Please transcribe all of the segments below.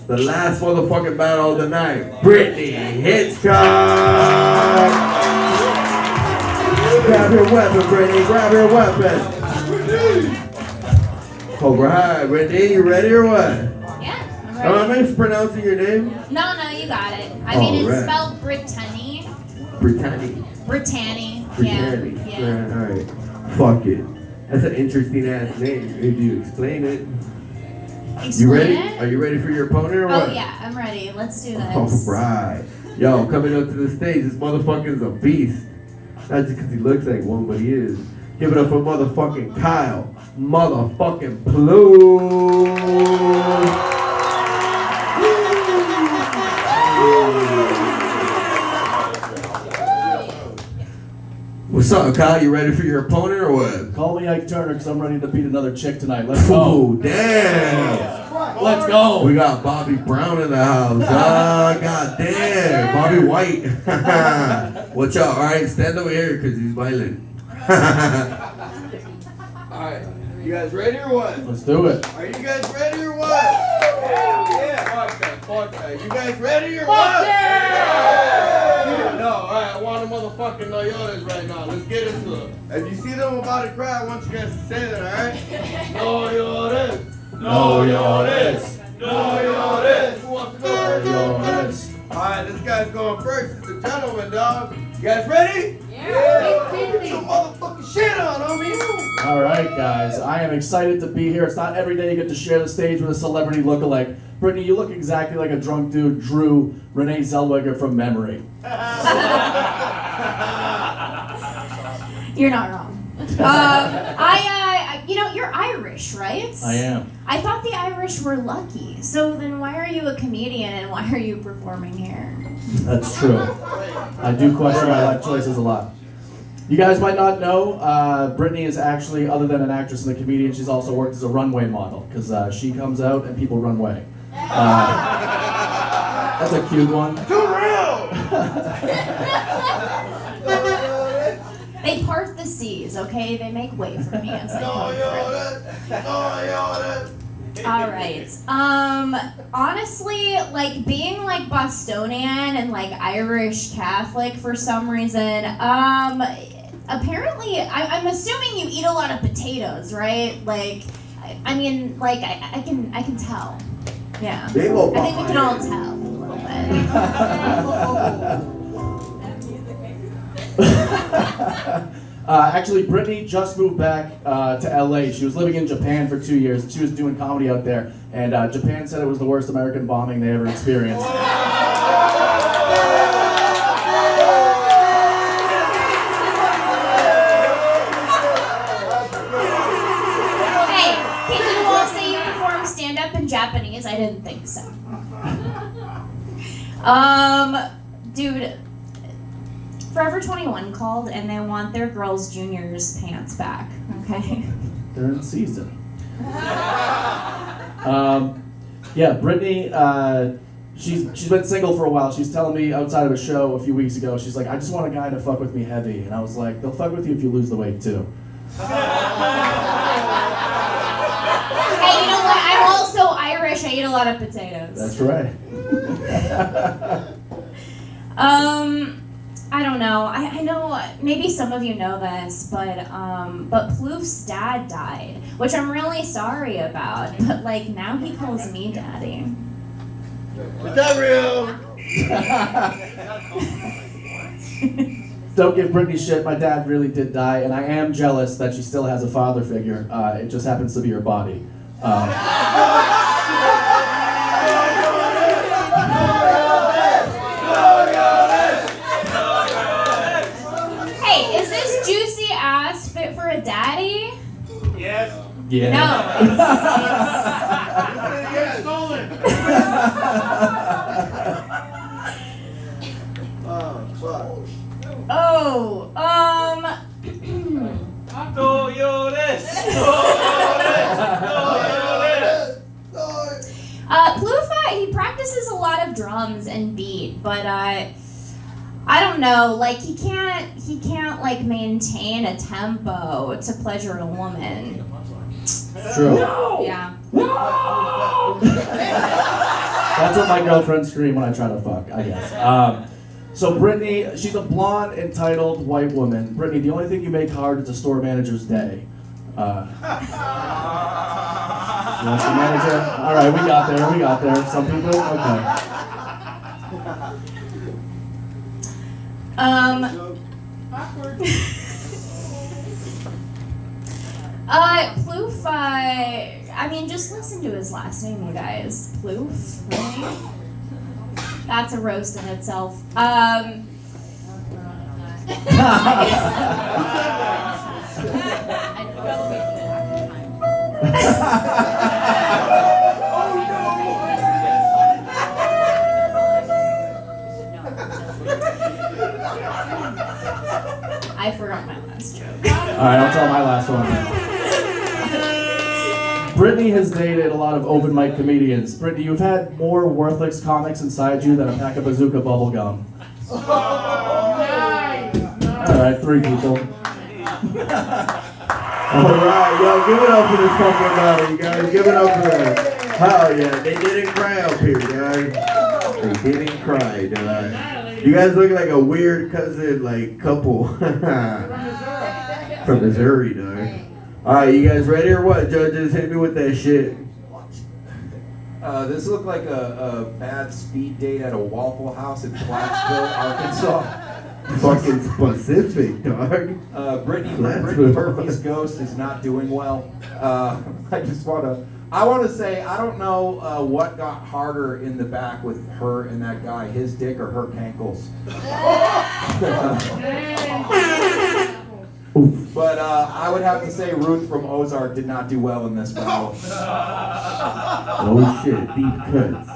the last motherfucking battle of the night, Brittanie Hitchcock. Grab your weapon, Brittanie. Grab your weapon. Alright, Brittanie, you ready or what? Yeah, I'm ready. Am I mispronouncing your name? No, you got it. I mean, it's spelled Brittanie. Brittanie. Brittanie. Brittanie. Yeah. Alright. Fuck it. That's an interesting ass name. If you explain it. You ready? It? Are you ready for your opponent or what? Oh yeah, I'm ready. Let's do this. Alright. Yo, coming up to the stage, this motherfucker's a beast. Not just because he looks like one, but he is. Give it up for motherfucking Kyle. Motherfucking Ploof. What's up, Kyle? You ready for your opponent or what? Call me Ike Turner because I'm ready to beat another chick tonight. Let's go. Oh, damn. Let's go. We got Bobby Brown in the house. God damn. Bobby White. Watch out. All right, stand over here because he's violent. All right. You guys ready or what? Let's do it. Are you guys ready or what? Yeah. Fuck that. You guys ready or what? Yeah. No, alright, I want a motherfucking llores right now. Let's get into it. If you see them about to cry, I want you guys to say that, alright? Llores. Llores. Llores. Who wants to go first? Llores. Alright, this guy's going first. It's a gentleman, dog. You guys ready? Yeah. Get your motherfucking shit on, homie. All right, guys. I am excited to be here. It's not every day you get to share the stage with a celebrity lookalike. Brittanie, you look exactly like a drunk dude drew Renee Zellweger from memory. You're not wrong. You're Irish, right? I am. I thought the Irish were lucky. So then why are you a comedian and why are you performing here? That's true. I do question my life choices a lot. You guys might not know, Brittanie is actually, other than an actress and a comedian, she's also worked as a runway model, because she comes out and people run away. That's a cute one. Too real! They part the seas, okay? They make way for me as I come through. All right. Honestly, like being like Bostonian and like Irish Catholic for some reason, apparently, I'm assuming you eat a lot of potatoes, right? Like, I can tell. Yeah. I think we can all tell a little bit. Actually, Brittanie just moved back to LA. She was living in Japan for 2 years. She was doing comedy out there, and Japan said it was the worst American bombing they ever experienced. Hey, can you all say you perform stand-up in Japanese? I didn't think so. Dude, Forever 21 called and they want their girls' juniors pants back, okay? They're in season. Yeah, Brittanie, she's been single for a while. She's telling me outside of a show a few weeks ago, she's like, I just want a guy to fuck with me heavy. And I was like, they'll fuck with you if you lose the weight too. Hey, you know what? I'm also Irish. I eat a lot of potatoes. That's right. I don't know. I know maybe some of you know this, but Ploof's dad died, which I'm really sorry about. But like now he calls me daddy. Is that real? Don't give Brittanie shit. My dad really did die, and I am jealous that she still has a father figure. It just happens to be her body. Hey, is this juicy ass fit for a daddy? Yes. Yeah. No. Yeah, stolen. Oh, fuck. Oh, Ploof, he practices a lot of drums and beat, but I don't know, like he can't like maintain a tempo to pleasure a woman. True. Yeah. That's what my girlfriends scream when I try to fuck, I guess. So Brittanie, she's a blonde, entitled white woman. Brittanie, the only thing you make hard is a store manager's day. That's the manager? All right, we got there. Some people? Okay. Ploof, I mean, just listen to his last name, you guys. Ploof, right? That's a roast in itself. I forgot my last joke. Alright, I'll tell my last one. Brittanie has dated a lot of open mic comedians. Brittanie, you've had more worthless comics inside you than a pack of bazooka bubble gum. Alright, 3 people. Alright, yo, give it up for this fucking battle, you guys. Give it up for that. Hell yeah, they didn't cry up here, guys. They didn't cry, dog. You guys look like a weird cousin, like, couple. From Missouri, dog. Alright, you guys ready or what, judges? Hit me with that shit. This looked like a bad speed date at a Waffle House in Plattsville, Arkansas. Fucking specific, dog. Brittanie Murphy's ghost is not doing well. I want to say, I don't know what got harder in the back with her and that guy, his dick or her cankles. But I would have to say Ruth from Ozark did not do well in this battle. Oh shit, deep cuts.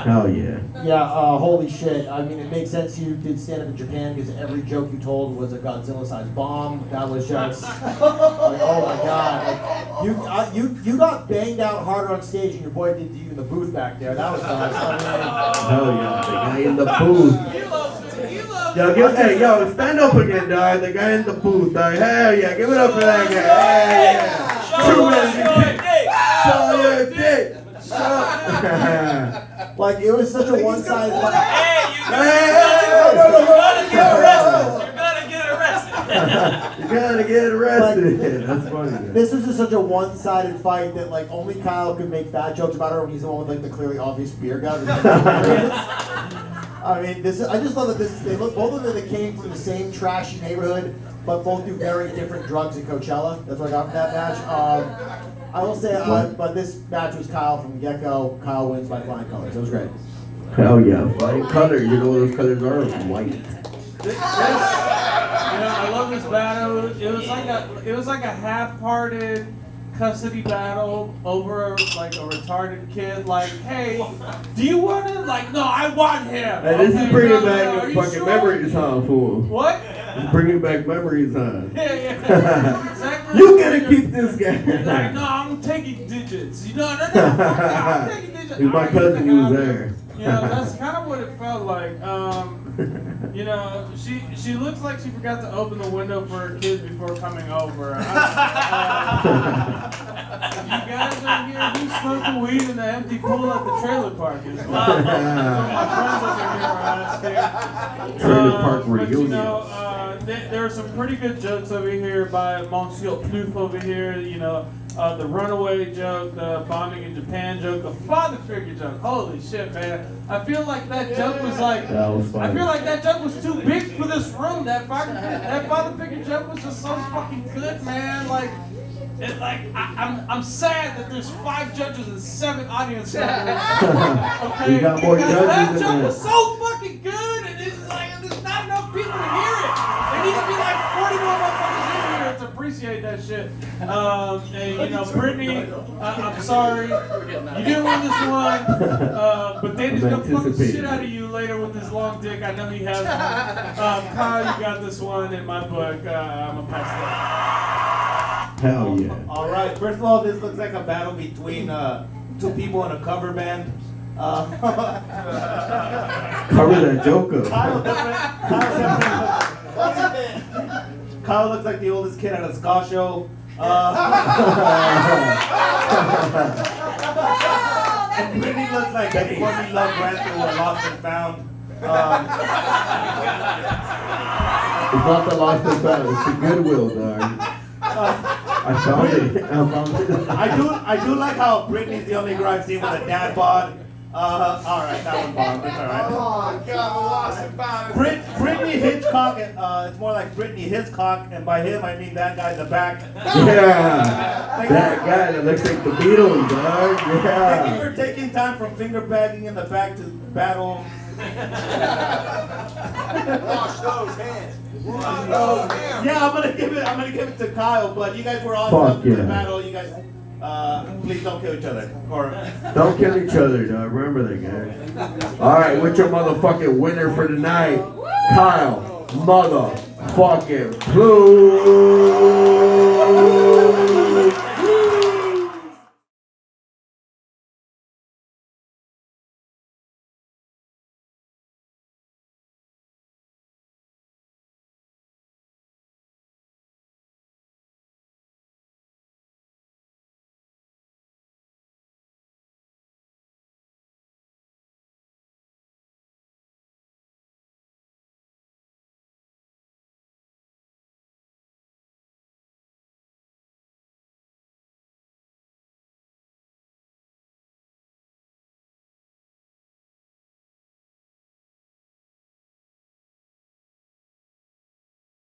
Hell yeah. Yeah, holy shit. I mean, it makes sense you did stand up in Japan because every joke you told was a Godzilla-sized bomb. That was just like, oh my god. Like, you got banged out harder on stage than your boy did to you in the booth back there. That was nice. I mean, Hell yeah, the guy in the booth. Yo, stand up again, dog. The guy in the booth, dog. Hell yeah, give it up for that guy. Hell yeah. Show your dick. like, it was such a one-sided... You're gonna get arrested. That's funny. Man. This was just such a one-sided fight that, like, only Kyle could make fat jokes about her when he's the one with, like, the clearly obvious beer gut. I mean, I just love that they look, both of them that came from the same trashy neighborhood, but both do very different drugs at Coachella. That's what I got from that match. I will say, but this match was Kyle from the get-go. Kyle wins by flying colors. It was great. Hell yeah, flying colors. You know what those colors are? White. I love this battle. It was like a half-hearted custody battle over like a retarded kid. Like, hey, do you want him? Like, no, I want him. Hey, this is bringing back fucking memories, huh, fool? What? It's bringing back memories, huh? Yeah. Exactly. You gotta keep this guy. Like, no, I'm taking digits. No, I'm taking digits. He's my cousin. He was there. That's kind of what it felt like. She looks like she forgot to open the window for her kids before coming over. If you guys are here, who smoked the weed in the empty pool at the trailer park? Is my friends over here are asking. Trailer park But reunion. there are some pretty good jokes over here by Monsieur Ploof over here. The runaway joke, the bombing in Japan joke, the father figure joke. Holy shit, man! I feel like that joke was like. That was funny. I feel like that joke was too big for this room. That father figure joke was just so fucking good, man. I'm sad that there's 5 judges and 7 audience members. Okay, You got more because judges that than joke that. was so fucking good, and it's like there's not enough people to hear it. There needs to be like 40 more motherfuckers in here to appreciate that shit. Brittanie, I'm sorry, you didn't win this one, but Danny's gonna fuck the shit out of you later with his long dick. I know he has one. Kyle, you got this one in my book. I'm gonna pass it up. Hell yeah. All right. First of all, this looks like a battle between 2 people in a cover band. Cover that joke up. Kyle looks like the oldest kid at a ska show. Brittany looks like Courtney Love ran through a lost and found. It's not the lost and found, it's the Goodwill, dog. I found it. I do like how Brittany's the only girl I've seen with a dad bod. Alright, that one bombed. It's alright. Oh, God, lost and found. Brittany Hitchcock, it's more like Brittany Hiscock, and by him I mean that guy in the back. Yeah, that guy that looks like the Beatles, dog. Thank Yeah. you for taking time from finger bagging in the back to battle. Wash those hands. Wash those hands. Yeah, I'm gonna give it to Kyle, but you guys were awesome Fuck in the yeah. battle. You guys, please don't kill each other. Or Don't kill each other, dog. Remember that, guys. All right, what's your motherfucking winner for tonight? Kyle, motherfucking Ploof.